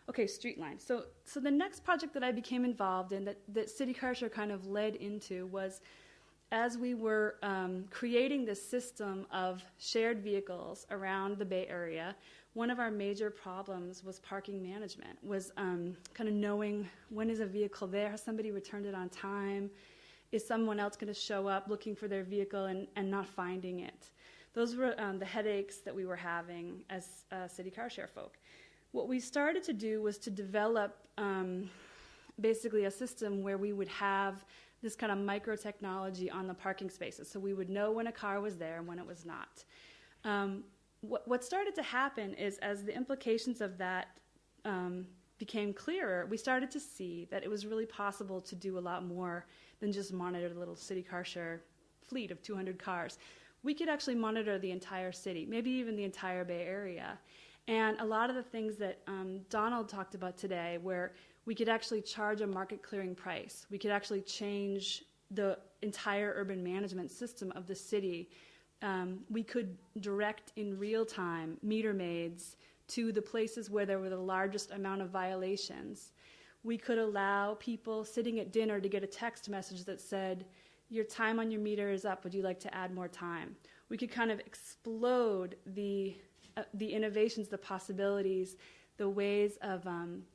Okay, Streetline. So the next project that I became involved in that City Car Share kind of led into was, as we were creating this system of shared vehicles around the Bay Area, one of our major problems was parking management, was kind of knowing when is a vehicle there, has somebody returned it on time, is someone else going to show up looking for their vehicle and not finding it. Those were the headaches that we were having as City Car Share folk. What we started to do was to develop basically a system where we would have this kind of micro technology on the parking spaces, so we would know when a car was there and when it was not. What started to happen is, as the implications of that became clearer, we started to see that it was really possible to do a lot more than just monitor the little City Car Share fleet of 200 cars. We could actually monitor the entire city, maybe even the entire Bay Area. And a lot of the things that Donald talked about today, where we could actually charge a market clearing price, we could actually change the entire urban management system of the city. We could direct in real time meter maids to the places where there were the largest amount of violations. We could allow people sitting at dinner to get a text message that said, your time on your meter is up, would you like to add more time? We could kind of explode the innovations, the possibilities, the ways of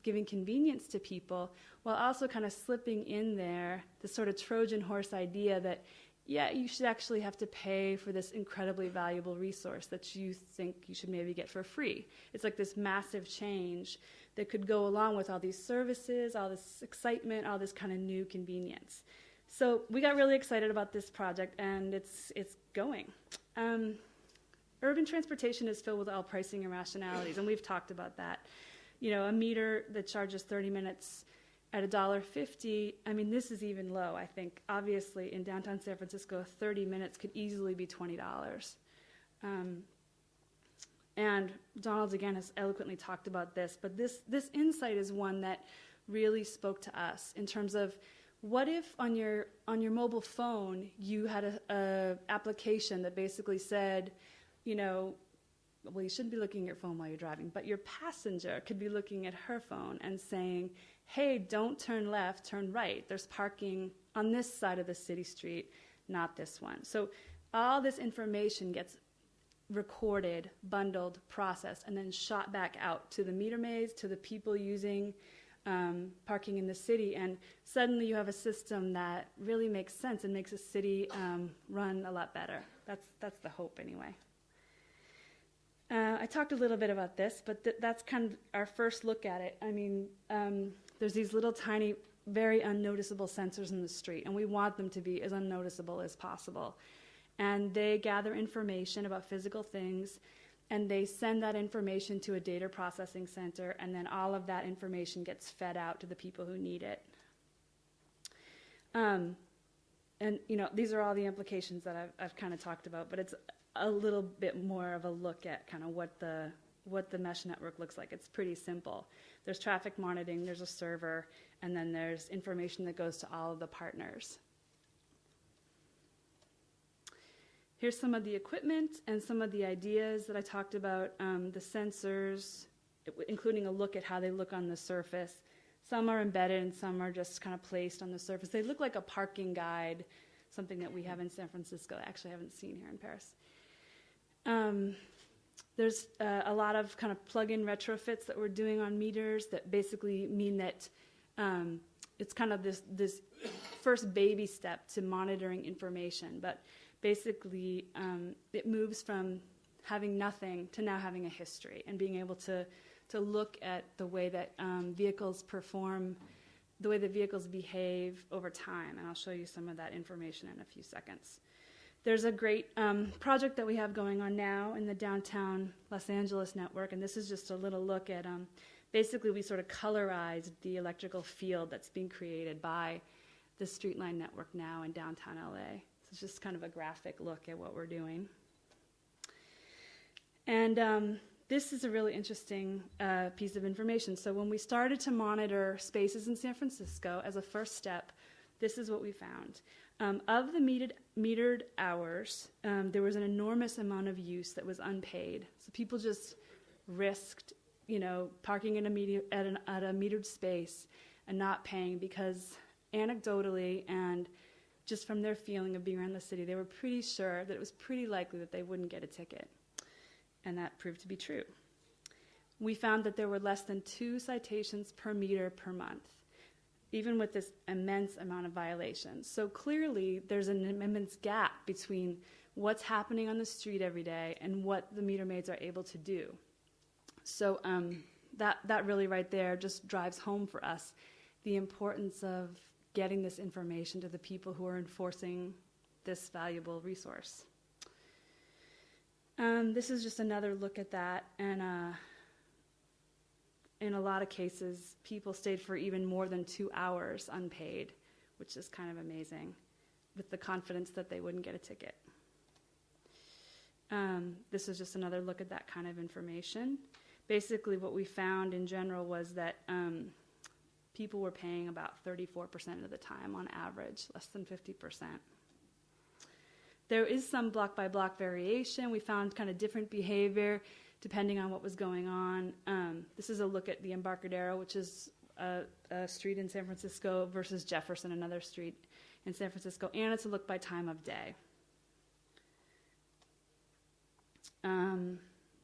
giving convenience to people, while also kind of slipping in there the sort of Trojan horse idea that, yeah, you should actually have to pay for this incredibly valuable resource that you think you should maybe get for free. It's like this massive change that could go along with all these services, all this excitement, all this kind of new convenience. So we got really excited about this project, and it's going. Urban transportation is filled with all pricing irrationalities, and we've talked about that. You know, a meter that charges 30 minutes at $1.50, I mean, this is even low, I think. Obviously, in downtown San Francisco, 30 minutes could easily be $20. And Donald, again, has eloquently talked about this, but this insight is one that really spoke to us in terms of, what if on your mobile phone you had a application that basically said, you know, well, you shouldn't be looking at your phone while you're driving, but your passenger could be looking at her phone and saying, hey, don't turn left, turn right. There's parking on this side of the city street, not this one. So all this information gets recorded, bundled, processed, and then shot back out to the meter maids, to the people using parking in the city, and suddenly you have a system that really makes sense and makes a city run a lot better. That's the hope, anyway. I talked a little bit about this, but that's kind of our first look at it. I mean, there's these little tiny, very unnoticeable sensors in the street, and we want them to be as unnoticeable as possible. And they gather information about physical things, and they send that information to a data processing center, and then all of that information gets fed out to the people who need it. And, you know, these are all the implications that I've kind of talked about, but it's a little bit more of a look at kind of what the mesh network looks like. It's pretty simple. There's traffic monitoring, there's a server, and then there's information that goes to all of the partners. Here's some of the equipment and some of the ideas that I talked about, the sensors, including a look at how they look on the surface. Some are embedded and some are just kind of placed on the surface. They look like a parking guide, something that we have in San Francisco. I actually haven't seen here in Paris. There's a lot of kind of plug-in retrofits that we're doing on meters that basically mean that it's kind of this first baby step to monitoring information. But basically, it moves from having nothing to now having a history and being able to look at the way that vehicles perform, the way that vehicles behave over time. And I'll show you some of that information in a few seconds. There's a great project that we have going on now in the downtown Los Angeles network, and this is just a little look at, basically we sort of colorized the electrical field that's being created by the Streetline network now in downtown LA. So it's just kind of a graphic look at what we're doing. And this is a really interesting piece of information. So when we started to monitor spaces in San Francisco as a first step, this is what we found. Of the metered hours, there was an enormous amount of use that was unpaid. So people just risked parking in at a metered space and not paying because anecdotally and just from their feeling of being around the city, they were pretty sure that it was pretty likely that they wouldn't get a ticket. And that proved to be true. We found that there were less than 2 citations per meter per month, even with this immense amount of violations. So clearly, there's an immense gap between what's happening on the street every day and what the meter maids are able to do. So that really right there just drives home for us the importance of getting this information to the people who are enforcing this valuable resource. This is just another look at that, and in a lot of cases, people stayed for even more than 2 hours unpaid, which is kind of amazing, with the confidence that they wouldn't get a ticket. This is just another look at that kind of information. Basically, what we found in general was that people were paying about 34% of the time on average, less than 50%. There is some block-by-block variation. We found kind of different behavior depending on what was going on. This is a look at the Embarcadero, which is a street in San Francisco, versus Jefferson, another street in San Francisco, and it's a look by time of day.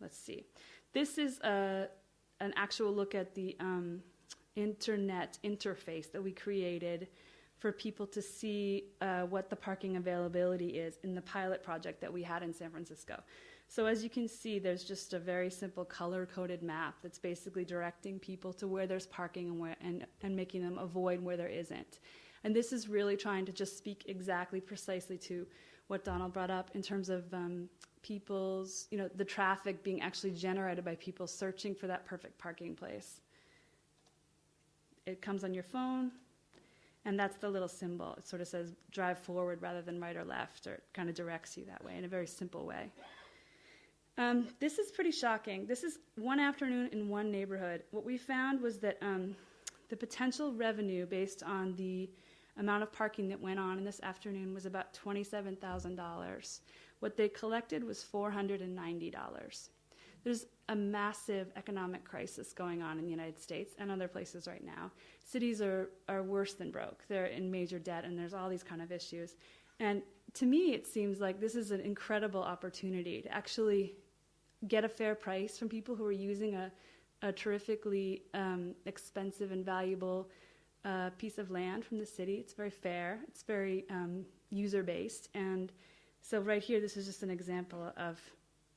Let's see. This is an actual look at the internet interface that we created for people to see what the parking availability is in the pilot project that we had in San Francisco. So as you can see, there's just a very simple color-coded map that's basically directing people to where there's parking and making them avoid where there isn't. And this is really trying to just speak exactly precisely to what Donald brought up in terms of people's, the traffic being actually generated by people searching for that perfect parking place. It comes on your phone, and that's the little symbol. It sort of says drive forward rather than right or left, or it kind of directs you that way in a very simple way. This is pretty shocking. This is one afternoon in one neighborhood. What we found was that the potential revenue based on the amount of parking that went on in this afternoon was about $27,000. What they collected was $490. There's a massive economic crisis going on in the United States and other places right now. Cities are worse than broke. They're in major debt, and there's all these kind of issues. And to me, it seems like this is an incredible opportunity to actually get a fair price from people who are using a terrifically expensive and valuable piece of land from the city. It's very fair. It's very user-based. And so right here, this is just an example of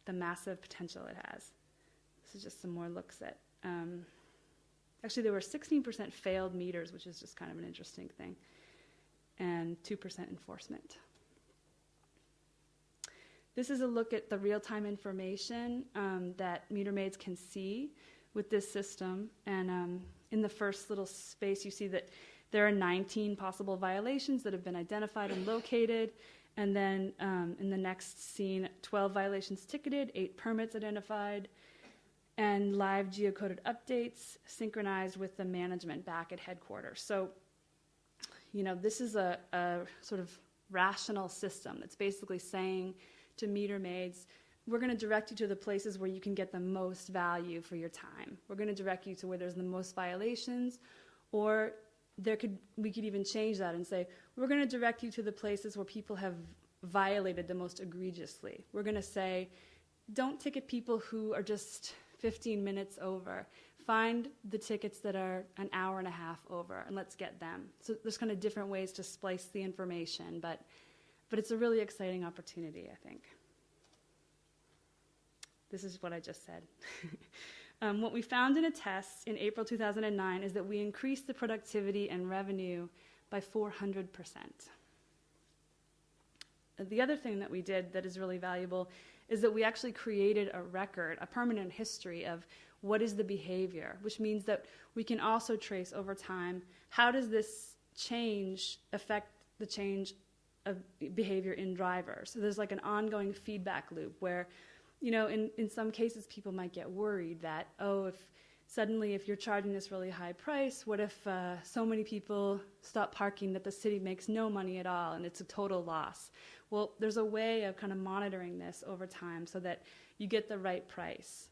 the massive potential it has. This is just some more looks at... actually, there were 16% failed meters, which is just kind of an interesting thing, and 2% enforcement. This is a look at the real-time information that meter maids can see with this system. And in the first little space, you see that there are 19 possible violations that have been identified and located. And then in the next scene, 12 violations ticketed, 8 permits identified, and live geocoded updates synchronized with the management back at headquarters. So, this is a sort of rational system that's basically saying to meter maids, we're going to direct you to the places where you can get the most value for your time. We're going to direct you to where there's the most violations, or we could even change that and say, we're going to direct you to the places where people have violated the most egregiously. We're going to say, don't ticket people who are just 15 minutes over. Find the tickets that are an hour and a half over, and let's get them. So there's kind of different ways to splice the information, but it's a really exciting opportunity, I think. This is what I just said. What we found in a test in April 2009 is that we increased the productivity and revenue by 400%. The other thing that we did that is really valuable is that we actually created a record, a permanent history of what is the behavior, which means that we can also trace over time how does this change affect the change of behavior in drivers. So there's like an ongoing feedback loop where, in some cases people might get worried that, if you're charging this really high price, what if so many people stop parking that the city makes no money at all and it's a total loss? Well, there's a way of kind of monitoring this over time so that you get the right price.